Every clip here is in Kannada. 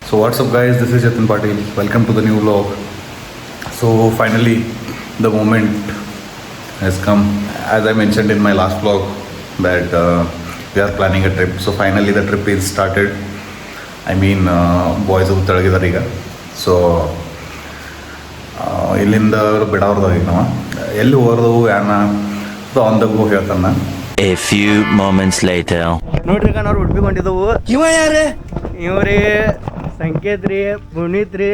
So what's up guys, this is Jatin Patil. Welcome to the new vlog. So finally the moment has come. As I mentioned in my last vlog that we are planning a trip. So finally the trip is started. I mean boys ತೆಳಗಿದ್ದಾರೆ ಈಗ. ಸೊ ಇಲ್ಲಿಂದ ಬಿಡಾವ್ರದಾಗ ಈಗ ನಾವು ಎಲ್ಲಿ ಹೋಗೋದು ಯಾನ ಆನ್ ದ ಗೋ ಹೇಳ್ತಾನ. A few moments later. ನೋಡ್ರಿ ಈಗ ನಾವು ಉಡುಪಿ ಕೊಂಡಿದ್ದವು. ಇವ ಯಾರೇ? ಇವ್ರಿ ಸಂಕೇತ್ ರೀ, ಪುನೀತ್ ರೀ,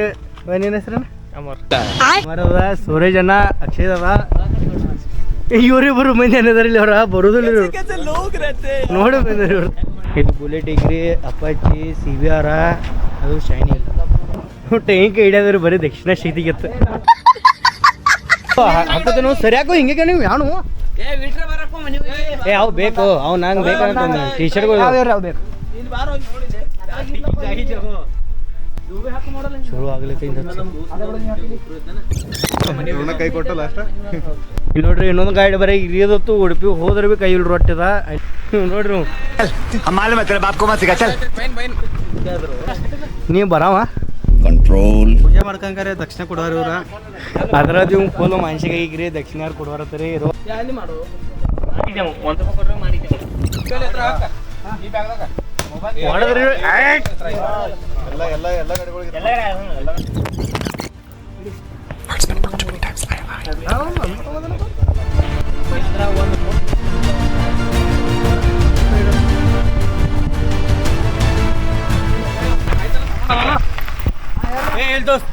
ಏನೇನು ಹೆಸ್ರ? ಅಮರದ, ಸೂರಜ್ ಅಣ್ಣ, ಅಕ್ಷಯ್ ಅದ. ಇವ್ರಿಬ್ರು ಮಂದಿ ಅನ್ನದಾರ ಇಲ್ಲಿ ಅವ್ರ ಬರೋದಿಲ್ಲ ನೋಡಿ ಬಂದ್ರಿ ಇವ್ರು. ಇದು ಬುಲೆಟ್ ಡಿಗ್ರಿ, ಅಪಾಚಿ, CBR, ಅದು ಶೈನಿ. ಟ್ಯಾಂಕ್ ಹಿಡಿಯೋದ್ರಿ ಬರೀ ದಕ್ಷಿಣ ಶೈತಿಗೆತ್ತ ಹಾಕೋತೇನು ಸರಿಯಾಕೋ ಹಿಂಗೆ ನೀವು ಯಾನು ಅವು ಬೇಕು ಅವು ನಂಗೆ ಬೇಕಂತ ಟಿ ಶರ್ಟ್ಗಳು ಬೇಕು ಶುರು ಆಗ್ಲೈತಿ ಕೈ ಕೊಟ್ಟ ಲಾಸ್ಟ್ ಇಲ್ಲಿ ನೋಡ್ರಿ ಇನ್ನೊಂದು ಗಾಡಿ ಬರೀ ಇರಿಯೋದತ್ತು ಉಡುಪಿ ಹೋದ್ರೆ ಭೀ ಕೈ ಇಲ್ಲಿ ರೊಟ್ಟಿದ ನೋಡ್ರಿ ನೀವು ಬರಾವ ಕಂಟ್ರೋಲ್ ಪೂಜೆ ಮಾಡ್ಕಂಗಾರೆ ದಕ್ಷಿಣ ಕೊಡೋರು ಇವ್ರ ಅದ್ರಾಗ ಇವ್ ಫುಲ್ ಮನ್ಸಿಗೆ ಈಗ್ರಿ ದಕ್ಷಿಣ ಯಾರು ಕೊಡೋರತ್ತರಿ ಇರೋ ದೋಸ್ತ್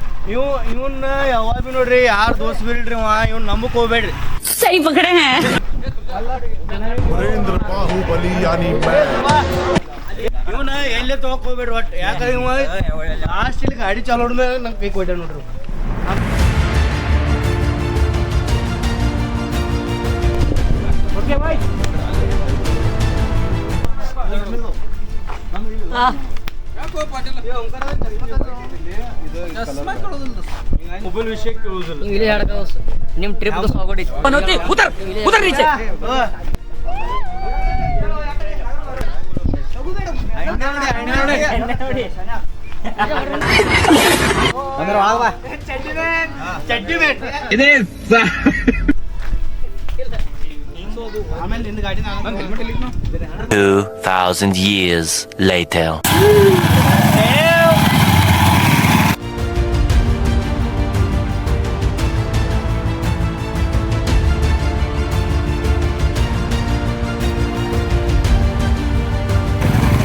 ಇವನ್ನ ಯಾವಾಗ ಬಿ ನೋಡ್ರಿ ಯಾರು ದೋಸ್ತ್ ಬಿಡ್ರಿ ಇವ್ನ ನಂಬಕ್ ಹೋಗ್ಬೇಡ್ರಿ सही पकड़े हैं ಇವನ ಎಲ್ಲೇ ತಗೋಕ್ ಹೋಗ್ಬೇಡ್ರಿ ಒಟ್ಟು ಯಾಕಂದ್ರೆ ಇವ ಲಾಸ್ಟ್ ಇಲ್ಲಿ ಗಾಡಿ ಚಾಲೋ ಮೇಲೆ ನಂಗೆ ಕೈ ಕೊಟ್ಟ ನೋಡ್ರಿ ಓಕೆ ಬಾಯ್ ಮೊಬೈಲ್ ವಿಷಯ ಕೇಳುವುದಿಲ್ಲ इंग्लिश आड़ निम ट्रिप तो स्वागत बनोती उतर उतर नीचे ಆಮೇಲೆ ನಿಂದ ಗಾಡಿ 2000 years later.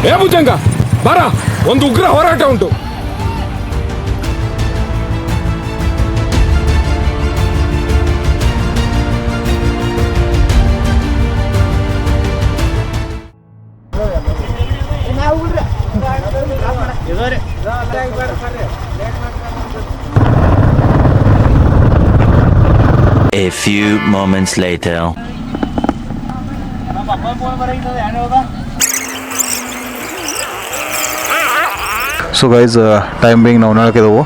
ಏ ಭುಜಂಗ ಬಾರ, ಒಂದು ಉಗ್ರ ಹೋರಾಟ ಉಂಟು. A few moments later. So guys time being ನಾವು ನಾಲ್ಕಿದೆವು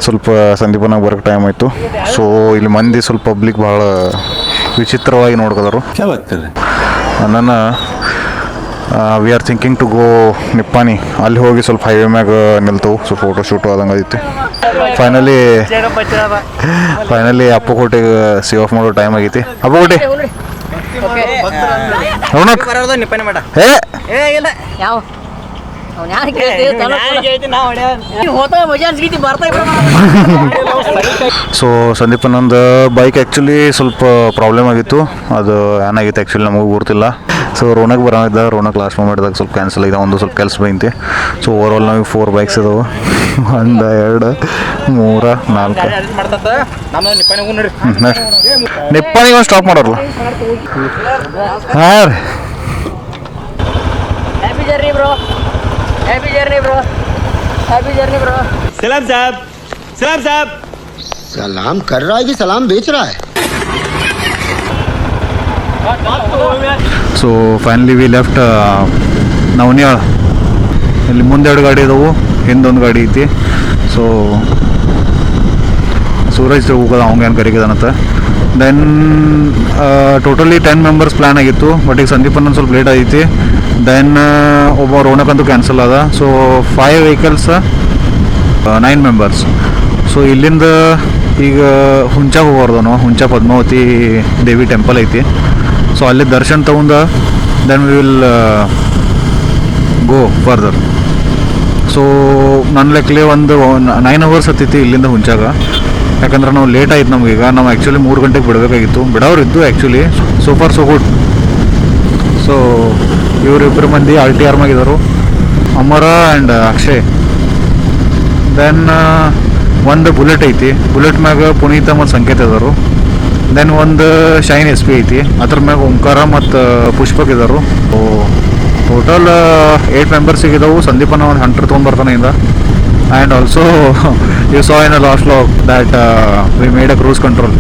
ಸ್ವಲ್ಪ ಸಂದೀಪನಾಗ ಬರೋಕ್ಕೆ ಟೈಮ್ ಆಯಿತು. ಸೊ ಇಲ್ಲಿ ಮಂದಿ ಸ್ವಲ್ಪ ಪಬ್ಲಿಕ್ ಭಾಳ ವಿಚಿತ್ರವಾಗಿ ನೋಡ್ಕೋದರು. ನನ್ನ we are thinking to go Nipani. ಅಲ್ಲಿ ಹೋಗಿ ಸ್ವಲ್ಪ ಹೈವೇ ಮ್ಯಾಗ ನಿಲ್ತವು, ಸೊ ಫೋಟೋ ಶೂಟು ಆದಂಗೆ ಐತಿ. ಫೈನಲಿ ಅಪ್ಪಕೋಟೆಗೆ ಸೇವ್ ಆಫ್ ಮಾಡೋ ಟೈಮ್ ಆಗೈತಿ. ಅಪ್ಪಕೋಟೆ ಯಾವ ಸೊ ಸಂದೀಪನೊಂದು ಬೈಕ್ ಆ್ಯಕ್ಚುಲಿ ಸ್ವಲ್ಪ ಪ್ರಾಬ್ಲಮ್ ಆಗಿತ್ತು, ಅದು ಏನಾಗಿತ್ತು ಆ್ಯಕ್ಚುಲಿ ನಮಗೂ ಗೊತ್ತಿಲ್ಲ. ಸೊ ರೋನಕ್ ಬರೋದಿದ್ದ, ರೋನಕ್ ಲಾಸ್ಟ್ ಮೂಮೆಂಟ್ದಾಗ ಸ್ವಲ್ಪ ಕ್ಯಾನ್ಸಲ್ ಆಗಿದೆ, ಒಂದು ಸ್ವಲ್ಪ ಕೆಲಸ ಬೈತಿ. ಸೊ ಓವರ್ ಆಲ್ ನಮಗೆ 4 ಬೈಕ್ಸ್ ಇದಾವೆ, 1 2 3 4. ನಿಪ್ಪಾನಿಗೆ ಒಂದು ಸ್ಟಾಪ್ ಮಾಡೋರಲ್ಲ. ಹಾಂ ರೀ, happy journey bro, happy journey bro, happy journey bro. सलाम साहब, सलाम साहब. सलाम कर रहा है कि सलाम बेच रहा है? ಸೊ ಫೈನಲಿ ವಿ ಲೆಫ್ಟ್ ನವನ್ಯಾಳ. ಇಲ್ಲಿ ಮುಂದೆ 2 ಗಾಡಿ ಇದಾವೆ, ಹಿಂದೊಂದು ಗಾಡಿ ಐತಿ. ಸೊ ಸೂರಜ್ ಹೋಗೋದು ಅವಂಗೇನು ಕರಿಗಿದಾನಂತ. ದೆನ್ ಟೋಟಲಿ 10 ಮೆಂಬರ್ಸ್ ಪ್ಲ್ಯಾನ್ ಆಗಿತ್ತು, ಬಟ್ ಈಗ ಸಂದೀಪನ್ ಸ್ವಲ್ಪ ಲೇಟ್ ಆಗೈತಿ. ದೆನ್ ಒಬ್ಬ ರೋನಕ್ ಅಂತೂ ಕ್ಯಾನ್ಸಲ್ ಅದ. So 5 vehicles 9 members. ಸೊ ಇಲ್ಲಿಂದ ಈಗ ಹುಂಚಾಗ ಹೋಗೋರ್ದು ನಾವು. ಹುಂಚಾ ಪದ್ಮಾವತಿ ದೇವಿ ಟೆಂಪಲ್ ಐತಿ. ಸೊ ಅಲ್ಲಿ ದರ್ಶನ ತಗೊಂಡ then we will go further. So ನನ್ನ ಲೆಕ್ಕಲೆ ಒಂದು 9 ಅವರ್ಸ್ ಹತ್ತೈತಿ ಇಲ್ಲಿಂದ ಹುಂಚಾಗ. ಯಾಕಂದ್ರೆ ನಾವು ಲೇಟ್ ಆಯ್ತು ನಮಗೀಗ. ನಾವು ಆ್ಯಕ್ಚುಲಿ 3 ಗಂಟೆಗೆ ಬಿಡಬೇಕಾಗಿತ್ತು. ಬಿಡೋರು ಇದ್ದು actually. So far so good. So ಇವರಿಬ್ಬರು ಮಂದಿ RTR ಮ್ಯಾಗಿದ್ದರು, ಅಮರ ಆ್ಯಂಡ್ ಅಕ್ಷಯ್. ದೆನ್ ಒಂದು ಬುಲೆಟ್ ಐತಿ. ಬುಲೆಟ್ ಮ್ಯಾಗ ಪುನೀತ ಮತ್ತು ಸಂಕೇತ ಇದಾರು. ದೆನ್ ಒಂದು ಶೈನ್ SP ಐತಿ. ಅದ್ರ ಮ್ಯಾಗ ಓಂಕಾರ ಮತ್ತು ಪುಷ್ಪಕ್ ಇದಾರು. ಟೋಟಲ್ 8 ಮೆಂಬರ್ಸಿಗಿದಾವು. ಸಂದೀಪನ ಒಂದು ಹಂಟ್ರ್ ತೊಗೊಂಡ್ಬರ್ತಾನೆ ಇಂದ. And also you saw in a last log that we made a cruise control.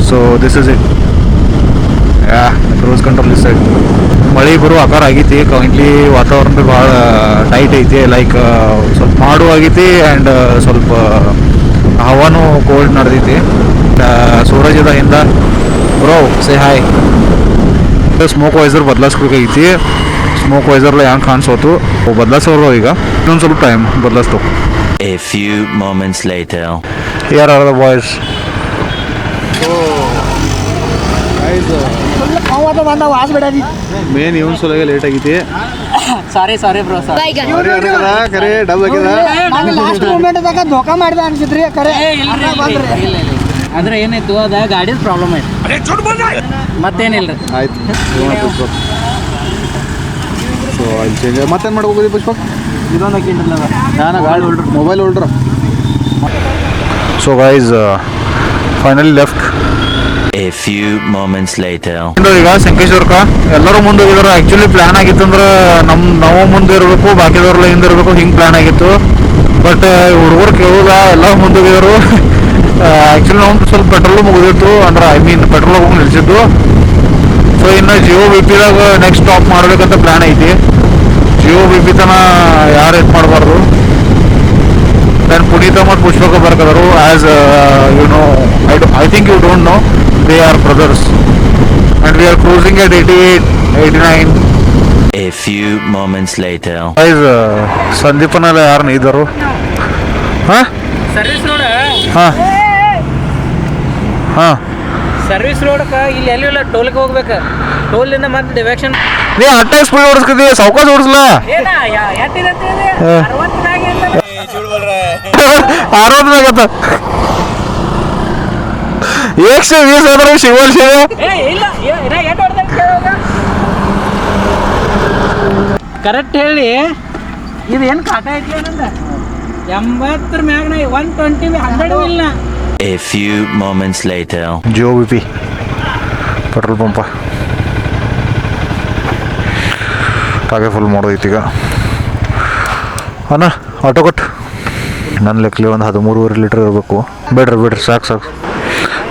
So this is it. Cruise control is it. ಮಳೆ ಬರೋ ಆಕಾರ ಆಗೈತಿ. ಕರೆಂಟ್ಲಿ ವಾತಾವರಣ ಭೀ ಭಾಳ ಟೈಟ್ ಐತಿ. ಲೈಕ್ ಸ್ವಲ್ಪ ಮಾಡು ಆಗೈತಿ ಆ್ಯಂಡ್ ಸ್ವಲ್ಪ ಹವಾನು ಕೋಲ್ಡ್ ನಡೆದೈತಿ. ಸೂರಜ್ ಇದ ಹಿಂದ. Bro say hi. Smoke visor ಬದಲಾಯಿಸ್ಬೇಕಾಗೈತಿ. ಸ್ಮೋಕ್ ವೈಸರ್ಲ ಹೆಂಗೆ ಕಾಣಿಸೋತು ಬದಲಾಯಿಸೋರು ಈಗ. ಇನ್ನೊಂದು ಸ್ವಲ್ಪ ಟೈಮ್ ಬದಲಾಯಿಸ್ತು. A few moments later. Here are the boys. ಮೇನ್ ಇವನ್ ಸಲುವಾಗಿ ಲೇಟ್ ಆಗೈತಿ. Sorry bro sorry. ಕರೆ ಡಬ್ ಆಗ್ಯದ. ಲಾಸ್ಟ್ ಮೂಮೆಂಟ್ದಾಗ ಧೋಕಾ ಮಾಡಿದ ಅನ್ಸಿದ್ರಿ ಖರೆ. ಅಂದ್ರೆ ಏನಾಯ್ತು ಅದ ಗಾಡಿದ ಪ್ರಾಬ್ಲಮ್ ಆಯ್ತು, ಮತ್ತೇನಿಲ್ಲ. ಆಯ್ತು ಸೊ ಅಲ್ಲಿ ಚೇಂಜ್ ಮತ್ತೇನು ಮಾಡ್ಕೋಬೋದು ಪುಷ್ಪಕ್? ಇದೊಂದು ಹಾಕಿಂಡಲ್ಲ ನಾನು ಗಾಡಿ holder, mobile holder. So guys finally left. A few moments later. ಈಗ ಸಂಕೇಶ್ವರ್ಕ ಎಲ್ಲರೂ ಮುಂದೆ ಹೋಗಿದ್ರು. ಆ್ಯಕ್ಚುಲಿ ಪ್ಲ್ಯಾನ್ ಆಗಿತ್ತು ಅಂದ್ರೆ ನಾವು ಮುಂದೆ ಇರಬೇಕು, ಬಾಕಿದವ್ರೆಲ್ಲ ಹಿಂದೆ ಇರಬೇಕು, ಹಿಂಗೆ ಪ್ಲ್ಯಾನ್ ಆಗಿತ್ತು. ಬಟ್ ಹುಡುಗರು ಕೇಳೋದ ಎಲ್ಲ ಮುಂದೆ ಹೋಗಿದ್ರು. ಆ್ಯಕ್ಚುಲಿ ನಾವು ಸ್ವಲ್ಪ ಪೆಟ್ರೋಲು ಮುಗಿದಿತ್ತು. ಅಂದ್ರೆ ಐ ಮೀನ್ ಪೆಟ್ರೋಲ್ ಹೋಗಿ ನಿಲ್ಸಿದ್ದು. ಸೊ ಇನ್ನು ಜಿಯೋ BP-ದಾಗ ನೆಕ್ಸ್ಟ್ ಸ್ಟಾಪ್ ಮಾಡ್ಬೇಕಂತ ಪ್ಲ್ಯಾನ್ ಐತಿ. ಜಿಯೋ BP ತನ ಯಾರು ಇದು ಮಾಡಬಾರ್ದು. ದೆನ್ ಪುನೀತ ಮತ್ತು ಪುಷ್ಪಕ ಬರ್ಕದರು. As you know, I think you don't know, they are brothers and we are cruising at 88, 89. A few moments later. Guys, ಸಂದೀಪನೆಲ್ಲ ಯಾರನ್ನ ಇದ್ದರು? ಹಾಂ ಸರ್ವಿಸ್ ರೋಡ್. ಹಾಂ ಸರ್ವಿಸ್ ರೋಡ್ಕ ಇಲ್ಲಿ ಎಲ್ಲಿ ಟೋಲ್ಗೆ ಹೋಗ್ಬೇಕು. ಟೋಲಿಂದ ಮತ್ತೆ ಡಿರೆಕ್ಷನ್. ನೀ ಅಟ್ಟ ಸ್ಪೀಡ್ ಓಡಿಸ್ಕದಿ, ಸಾವ್ಕಾಶ ಓಡಿಸ್ಲಾ. ಏನ ಎಷ್ಟಿದೆ 60 ಆಗತ್ತ. 120 ಆದ್ರೆ ಶಿವಲ್ ಶಿವ. ಕರೆಕ್ಟ್ ಹೇಳಿ. ಇದು ಏನು ಕಾಟ ಐತಿ ಏನಂದ 80 ಮ್ಯಾಗ 120 100 ಇಲ್ಲ. A few moments later. Jio BP petrol Pampa ಹಾಗೆ ಫುಲ್ ಮಾಡೋದೈತಿ ಈಗ. ಅಣ್ಣ ಆಟೋ ಕೊಟ್ಟು ನನ್ನ ಲೆಕ್ಕಲಿ ಒಂದು 13.5 ಲೀಟ್ರ್ ಇರಬೇಕು. ಬಿಡ್ರಿ ಸಾಕು.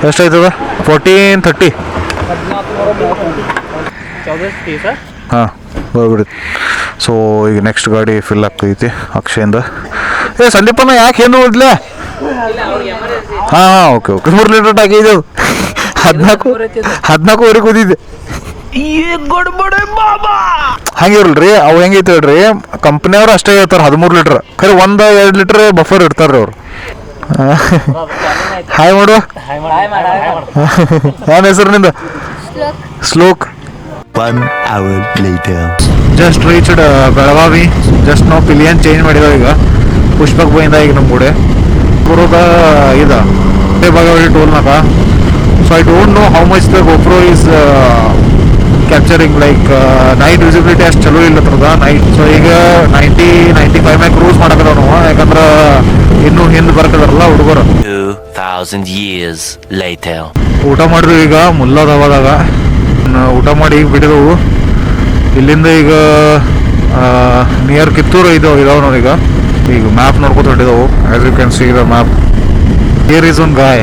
ಎಷ್ಟಾಯ್ತದ? 1430. ಹಾಂ ಬರ್ಬಿಡಿ. ಸೊ ಈಗ ನೆಕ್ಸ್ಟ್ ಗಾಡಿ ಫಿಲ್ ಆಗ್ತೈತಿ ಅಕ್ಷಯಿಂದ. ಸಂದೀಪನ ಯಾಕೆ ಏನು ಓದ್ಲೆ? ಹಾಂ ಓಕೆ 3 ಲೀಟ್ರ್ ಟಾಕಿ ಇದು. 14 ಕೂದಿದ್ದೆ. ಹಂಗಿರಲ್ರಿ ಅವು ಹೆಂಗೈತೆ ಹೇಳ್ರಿ, ಕಂಪ್ನಿಯವ್ರು ಅಷ್ಟೇ ಹೇಳ್ತಾರೆ 13 ಲೀಟ್ರ್. ಖರೆ 1-2 ಲೀಟ್ರ್ ಬಫರ್ ಇರ್ತಾರೆ ರೀ ಅವ್ರು. ಹಾಯ್ ಮಾಡುವ. ಏನು ಹೆಸರು ನಿಂದ? ಸ್ಲೋಕ್. 1 hour later. Just reached Belagavi. Just ನಾವು ಪಿಲಿಯನ್ ಚೇಂಜ್ ಮಾಡಿದಾವೆ ಈಗ. ಪುಷ್ಪಕ್ ಬೈಂದ ಈಗ ನಮ್ಮ ಕೂಡ ಬರೋದ ಇದು ಬಾಗೇವಾಡಿ ಟೋಲ್ನಾಗ. So I don't know how much the GoPro is capturing. Like night visibility ಅಷ್ಟು ಚಲೋ ಇಲ್ಲ ಹತ್ರದ ನೈಟ್. ಸೊ ಈಗ 90-95 ಮ್ಯಾಗ ಕ್ರೂಸ್ ಮಾಡಕಲ್ಲ ನಾವು. ಯಾಕಂದ್ರೆ ಇನ್ನೂ ಹಿಂದೆ ಬರ್ಕದಾರಲ್ಲ ಹುಡುಗರು. 2000 years later. ಊಟ ಮಾಡಿದ್ವಿ ಈಗ ಮುಲ್ಲಾದವಾದಾಗ. ಊಟ ಮಾಡಿ ಈಗ ಬಿಟ್ಟಿದವು. ಇಲ್ಲಿಂದ ಈಗ ನಿಯರ್ ಕಿತ್ತೂರು ಇದಾವೆ ನಾವೀಗ. ಈಗ ಮ್ಯಾಪ್ ನೋಡ್ಕೊತ ಹೊಟ್ಟಿದವು. As you can see the map. Here is one guy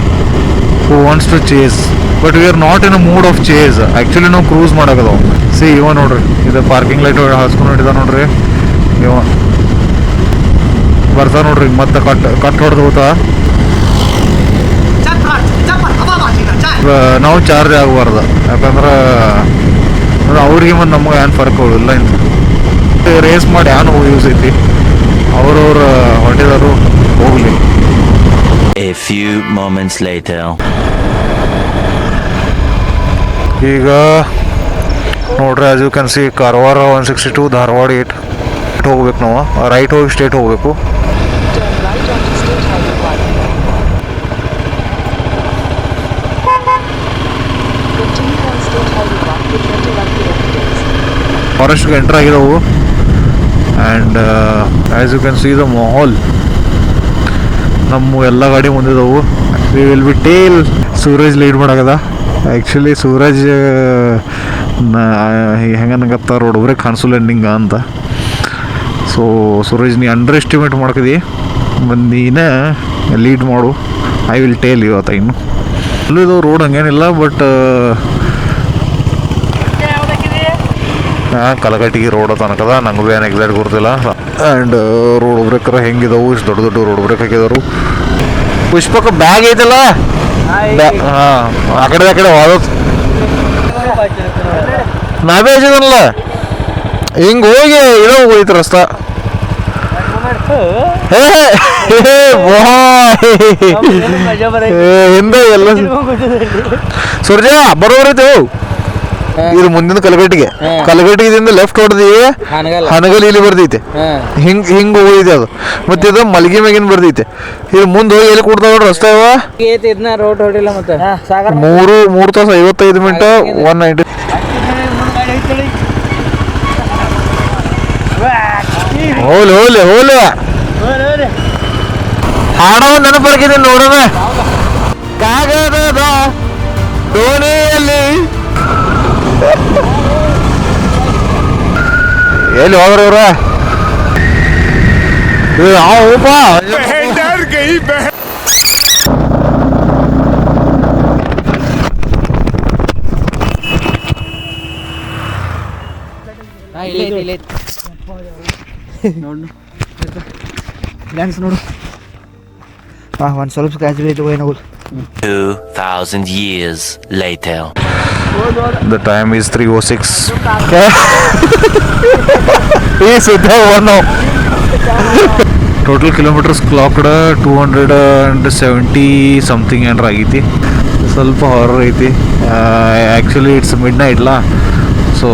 who wants to chase, but we are not in a mood of chase. Actually ನಾವು ಕ್ರೂಸ್ ಮಾಡಕದವು. ಸಿ ಇವ ನೋಡ್ರಿ, ಇದು ಪಾರ್ಕಿಂಗ್ ಲೈಟ್ ಹಾಸ್ಕೊಂಡು ಹೊಟ್ಟಿದ ನೋಡ್ರಿ. ಇವ ಬರ್ತಾ ನೋಡ್ರಿ ಮತ್ತೆ ಕಟ್ ಹೊಡೆದು ಹೋಗ್ತಾ. ನಾವು ಚಾರ್ಜ್ ಆಗಬಾರ್ದು. ಯಾಕಂದ್ರೆ ಅವ್ರಿಗೆ ಮತ್ತು ನಮಗೆ ಏನು ಫರ್ಕ್ ಇಲ್ಲ. ಇಂತ ರೇಸ್ ಮಾಡಿ ಏನು ಯೂಸ್ ಐತಿ. ಅವ್ರವ್ರ ಹೊಟ್ಟಿದಾರು ಹೋಗಲಿ. A few moments later. ಈಗ ನೋಡ್ರಿ, as you can see Karwar 162, Dharwad 8 ಹೋಗ್ಬೇಕು. ನಾವು ರೈಟ್ ಹೋಗಿ ಸ್ಟೇಟ್ ಹೋಗ್ಬೇಕು. ಫಾರೆಸ್ಟ್ಗೆ ಎಂಟ್ರ್ ಆಗಿದ್ದವು. And as you can see the ಮಾಹೋಲ್, ನಮ್ಮ ಎಲ್ಲ ಗಾಡಿ ಮುಂದಿದ್ದವು. We will be tail. Suraj lead ಮಾಡಾಕದ. ಆ್ಯಕ್ಚುಲಿ ಸೂರಜ್ ಹೆಂಗೆ ನಂಗತ್ತ ರೋಡ್ ಒಬ್ರಿಗೆ ಕಾಣಿಸಲ್ಲ ಎಂಡಿಂಗ ಅಂತ. ಸೊ ಸೂರಜ್ ನೀ ಅಂಡರ್ ಎಸ್ಟಿಮೇಟ್ ಮಾಡ್ಕದಿ, ಬಂದು ನೀನೇ ಲೀಡ್ ಮಾಡು. ಐ ವಿಲ್ ಟೇಲ್ ಇವತ್ತು. ಇನ್ನು ಅಲ್ಲಿದ್ದು ರೋಡ್ ಹಂಗೇನಿಲ್ಲ, ಬಟ್ ಕಲಗಟ್ಟಿಗೆ ರೋಡ್ ತನಕದ. ನಂಗೆ ಭೀ ಏನು ಎಕ್ಸಾಕ್ಟ್ ಗೊತ್ತಿಲ್ಲ. ಆ್ಯಂಡ್ ರೋಡ್ ಬ್ರೇಕರ್ ಹೆಂಗಿದಾವು, ಇಷ್ಟು ದೊಡ್ಡ ದೊಡ್ಡ ರೋಡ್ ಬ್ರೇಕ್ ಹಾಕಿದಾರು. ಪುಷ್ಪಕ್ಕೆ ಬ್ಯಾಗ್ ಐತಲ್ಲ, ಹಾಂ ಆ ಕಡೆ ವಾದತ್ ನಾವೇ ಹಚ್ಚಿದನಲ್ಲ, ಹಿಂಗೆ ಹೋಗಿ ಇರೋ ಹೋಯ್ತು ರಸ್ತ. ಹಿಂದೆ ಎಲ್ಲ ಸೂರ್ಯ ಬರೋಬರೈತೆವು. ಇದು ಮುಂದಿನ ಕಲಗಟ್ಟಿಗೆದಿಂದ ಲೆಫ್ಟ್ ಹೊಡೆದಿವಿ, ಹನಗಲ್ ಇಲ್ಲಿ ಬರ್ದೈತೆ. ಹಿಂಗೆ ಹೋಗಿದೆ ಅದು. ಮತ್ತೆ ಇದು ಮಲ್ಗಿ ಮ್ಯಾಗಿನ ಬರ್ದೈತೆ. ಇದು ಮುಂದೆ ಹೋಗಿ ಎಲ್ಲಿ ಕೊಡ್ತಾವ ನೋಡ್ರಿ ರಸ್ತೆ. ರೋಡ್ ಹೊಡಿಲ್ಲ ಮತ್ತೆ 3 ತಾಸು 55 ಮಿನಿಟ್ 190. ಹೋಲೆ ಹಾಡೋ ನೆನಪರ್ಕಿದ್ದೀನಿ ನೋಡೋಣ. ಕಾಗದದ ದೋಣಿಯಲ್ಲಿ ಎಲ್ಲಿ ಹೋದ್ರ ಇವ್ರ? ಡ್ಯಾನ್ಸ್ ನೋಡು. ಒಂದು ಸ್ವಲ್ಪ ಸ್ಕ್ರಾಚ್ ಬೀಳ್ತು ಏನೋ. 2000 years later. The time is 3:06. Total kilometers clocked 270 something ಏನಾರ ಆಗೈತಿ. ಸ್ವಲ್ಪ ಹಾರರ್ ಐತಿ. ಆ್ಯಕ್ಚುಲಿ ಇಟ್ಸ್ ಮಿಡ್ ನೈಟ್ಲ, ಸೊ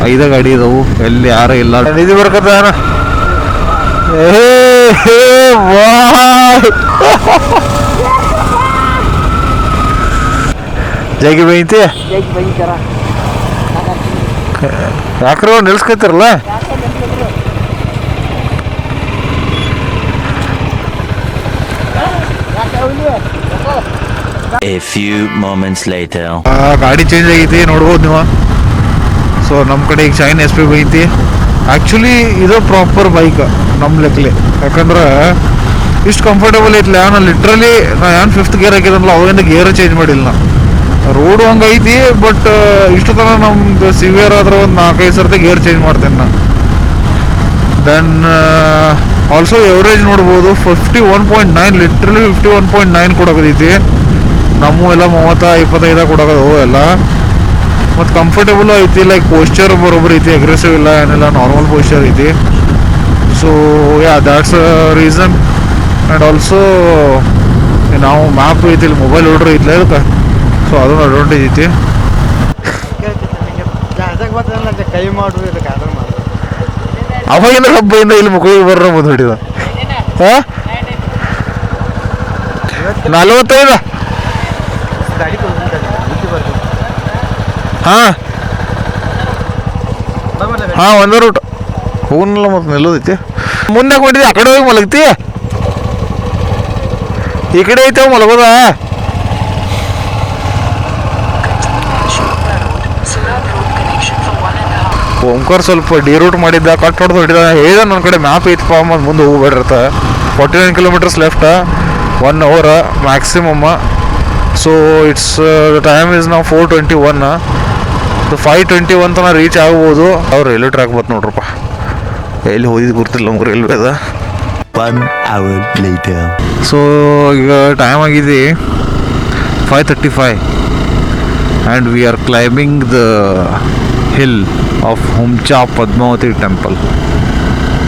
5 ಗಾಡಿ ಇದಾವು, ಎಲ್ಲಿ ಯಾರು ಇಲ್ಲ. ನಿಧಿ ಬರ್ಕತ್ತಾನ. ಜೈಗಿ Byrathi ಯಾಕ್ರ ನಿಲ್ಸ್ಕೊತಿರಲ್ಲ. A few moments later. ಗಾಡಿ ಚೇಂಜ್ ಆಗೈತಿ, ನೋಡ್ಬೋದು ನೀವು. ಸೊ ನಮ್ಮ ಕಡೆ ಈಗ ಶೈನ್ SP ಐತಿ. ಆ್ಯಕ್ಚುಲಿ ಇದು ಪ್ರಾಪರ್ ಬೈಕ್ ನಮ್ಮ ಲೆಕ್ಕಲೆ, ಯಾಕಂದ್ರೆ ಇಷ್ಟು ಕಂಫರ್ಟೇಬಲ್ ಐತಿಲ್ಲ. ನಾನು ಲಿಟ್ರಲಿ ಏನು 5th ಗೇರ್ ಹಾಕಿದನಲ್ಲ, ಅವಾಗಿಂದ ಗೇರ್ ಚೇಂಜ್ ಮಾಡಿಲ್ಲ ನಾ. ರೋಡು ಹಂಗೈತಿ, ಬಟ್ ಇಷ್ಟು ತನಕ ನಮ್ದು ಸಿವಿಯರ್ ಆದ್ರೆ ಒಂದು 4-5 ಸರ್ತಿ ಗೇರ್ ಚೇಂಜ್ ಮಾಡ್ತೇನೆ ನಾನು. ದೆನ್ ಆಲ್ಸೋ ಎವರೇಜ್ ನೋಡ್ಬೋದು 51.9, ಲಿಟ್ರಲಿ 51.9 ಕೊಡೋಕೈತಿ. ನಮ್ಮ ಎಲ್ಲ 30-25 ಕೊಡೋದು ಎಲ್ಲ. ಮತ್ತು ಕಂಫರ್ಟೇಬಲ್ ಐತಿ, ಲೈಕ್ ಪೋಸ್ಚರ್ ಬರೋಬ್ಬರ ಐತಿ, ಅಗ್ರೆಸಿವ್ ಇಲ್ಲ ಏನಿಲ್ಲ, ನಾರ್ಮಲ್ ಪೋಸ್ಚರ್ ಐತಿ. So yeah that's reason. And also ನಾವು ಮ್ಯಾಪ್ ಐತಿ, ಇಲ್ಲಿ ಮೊಬೈಲ್ ಓಡ್ರ್ ಐತಿಲ್ಲ ಇದಕ್ಕೆ, ಸೊ ಅದೊಂದು ಅಡ್ವಾಂಟೇಜ್ ಐತಿ. ಕೈ ಮಾಡ್ರಿ ಇದಕ್ಕೆ ಆರ್ಡರ್ ಮಾಡಿ. ಅವಾಗಿಂದ ಹಬ್ಬದಿಂದ ಇಲ್ಲಿ ಮುಖಳಿಗೆ ಬರ್ರ ಬಂದು ಹೊಡಿದ. 45. ಹಾಂ ಒಂದೇ ರೂಟ್ ಹೋಗನಲ್ಲ, ಮತ್ತೆ ನಿಲ್ಲೋದೈತಿ. ಮುಂದೆ ಹೊಂಟಿದ್ದೆ, ಆ ಕಡೆ ಹೋಗಿ ಮಲಗ್ತಿ. ಈ ಕಡೆ ಐತೆ ಮಲಗೋದ. ಓಂಕಾರ ಸ್ವಲ್ಪ ಡಿ ರೂಟ್ ಮಾಡಿದ್ದ, ಕಟ್ ಹೊಡೆದು ಹೊಡಿದ. ಹೇಳಿದ ನನ್ನ ಕಡೆ ಮ್ಯಾಪ್ ಐತಪ್ಪ, ಮತ್ತು ಮುಂದೆ ಹೋಗ್ಬೇಡ್ರತ್ತ. 49 kilometers left, 1 hour maximum. So it's time is ನಾವು 4:21. 5:21 ತನಕ ರೀಚ್ ಆಗ್ಬೋದು. ಅವ್ರು ರೈಲ್ವೆ ಟ್ರ್ಯಾಕ್ ಬತ್ತು ನೋಡ್ರಪ್ಪ, ಎಲ್ಲಿ ಹೋಗಿದ್ದು ಗೊತ್ತಿಲ್ಲ ನಮ್ಗೆ, ರೈಲ್ವೆ ಅದ. 1 hour later. ಸೊ ಈಗ ಟೈಮ್ ಆಗಿದೆ 5:35 and we are climbing the hill of Humcha Padmavati temple.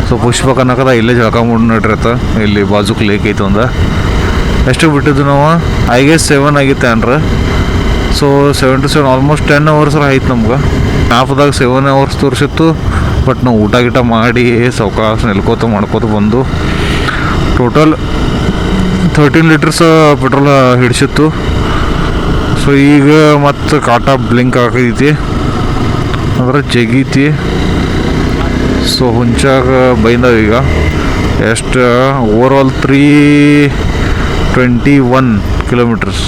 So Pushpak ಅನ್ನಕದ ಇಲ್ಲೇ ಜಳಕ ಮಾಡಿ ನಡ್ರತ್ತ ಇಲ್ಲಿ ಬಾಜುಕ್ ಲೇಕ್ ಐತೆ ಒಂದು ಎಷ್ಟು ಬಿಟ್ಟಿದ್ದು ನಾವು ಐ ಗೆಸ್ 7 ಆಗಿತ್ತೆ ಅನ್ರ ಸೊ 7 to 7 ಆಲ್ಮೋಸ್ಟ್ 10 hours ಆಯ್ತು ನಮ್ಗೆ ಮ್ಯಾಪ್ದಾಗ 7 hours ತೋರಿಸಿತ್ತು ಬಟ್ ನಾವು ಊಟ ಗಿಟ ಮಾಡಿ ಸಾವಕಾಶ ನೆಲ್ಕೋತ ಮಾಡ್ಕೋತ ಬಂದು ಟೋಟಲ್ 13 ಲೀಟರ್ಸ್ ಪೆಟ್ರೋಲ್ ಹಿಡಿಸಿತ್ತು ಸೊ ಈಗ ಮತ್ತು ಕಾಟಾ ಬ್ಲಿಂಕ್ ಆಗೈತಿ ಅಂದ್ರೆ ಜಗೀತಿ ಸೊ ಹುಂಚಾಗ ಬೈಂದಾವ ಈಗ ಎಷ್ಟು ಓವರ್ ಆಲ್ 321 ಕಿಲೋಮೀಟರ್ಸ್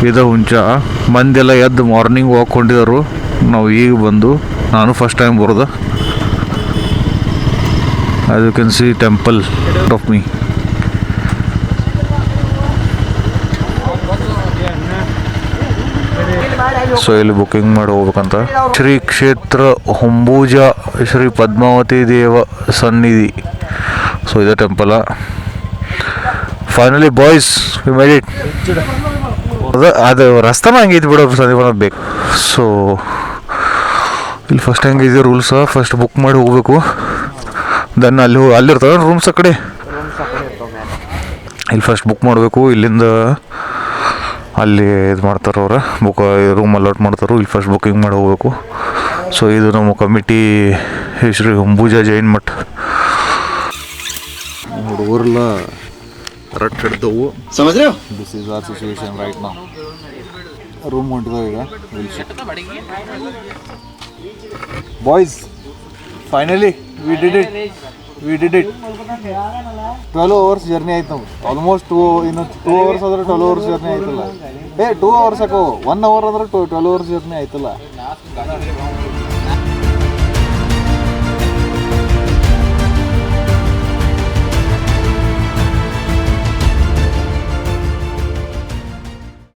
ಇದು ಹುಂಚ ಮಂದೆಲ್ಲ ಎದ್ದು ಮಾರ್ನಿಂಗ್ ವಾಕ್ ಕೊಂಡಿದ್ದರು ನಾವು ಈಗ ಬಂದು ನಾನು ಫಸ್ಟ್ ಟೈಮ್ ಬರೋದು as you can see temple of me so ಇಲ್ಲಿ ಬುಕ್ಕಿಂಗ್ ಮಾಡಿ ಹೋಗ್ಬೇಕಂತ ಶ್ರೀ ಕ್ಷೇತ್ರ ಹೊಂಬೂಜ ಶ್ರೀ ಪದ್ಮಾವತಿ ದೇವ ಸನ್ನಿಧಿ ಸೊ ಇದೆ temple finally boys we made it ಅದು ರಸ್ತಾನ ಹಂಗೈತಿ ಬಿಡೋ ಸಂದೀಪ ಬೇಕು ಸೊ ಇಲ್ಲಿ ಫಸ್ಟ್ ಹೆಂಗಿದೆ ರೂಲ್ಸ ಫಸ್ಟ್ ಬುಕ್ ಮಾಡಿ ಹೋಗ್ಬೇಕು ದೆನ್ ಅಲ್ಲಿರ್ತಾವೆ ರೂಮ್ಸ್ ಆ ಕಡೆ ಇಲ್ಲಿ ಫಸ್ಟ್ ಬುಕ್ ಮಾಡಬೇಕು ಇಲ್ಲಿಂದ ಅಲ್ಲಿ ಇದು ಮಾಡ್ತಾರೆ ಅವ್ರು ಬುಕ್ ರೂಮ್ ಅಲಾಟ್ ಮಾಡ್ತಾರೆ ಇಲ್ಲಿ ಫಸ್ಟ್ ಬುಕ್ಕಿಂಗ್ ಮಾಡಿ ಹೋಗ್ಬೇಕು ಸೊ ಇದು ನಮ್ಮ ಕಮಿಟಿ ಶ್ರೀ ಹೊಂಬೂಜ ಜೈನ್ ಮಠ ಹುಡುಗರೆಲ್ಲ ರಟ್ ಹಿಡ್ದವು समझ रहे हो this is R situation right ನಾವು ರೂಮ್ ಹೊಂಟಿದಾವೆ ಈಗ boys finally we did it 12 hours journey ಆಯ್ತು ನಮ್ಗೆ ಆಲ್ಮೋಸ್ಟ್ ಇನ್ನು 2 hours ಆದ್ರೆ 12 hours ಜರ್ನಿ ಆಯ್ತಲ್ಲ 2 hours ಸಾಕು 1 hour ಅಂದ್ರೆ 12 hours ಜರ್ನಿ ಆಯ್ತಲ್ಲ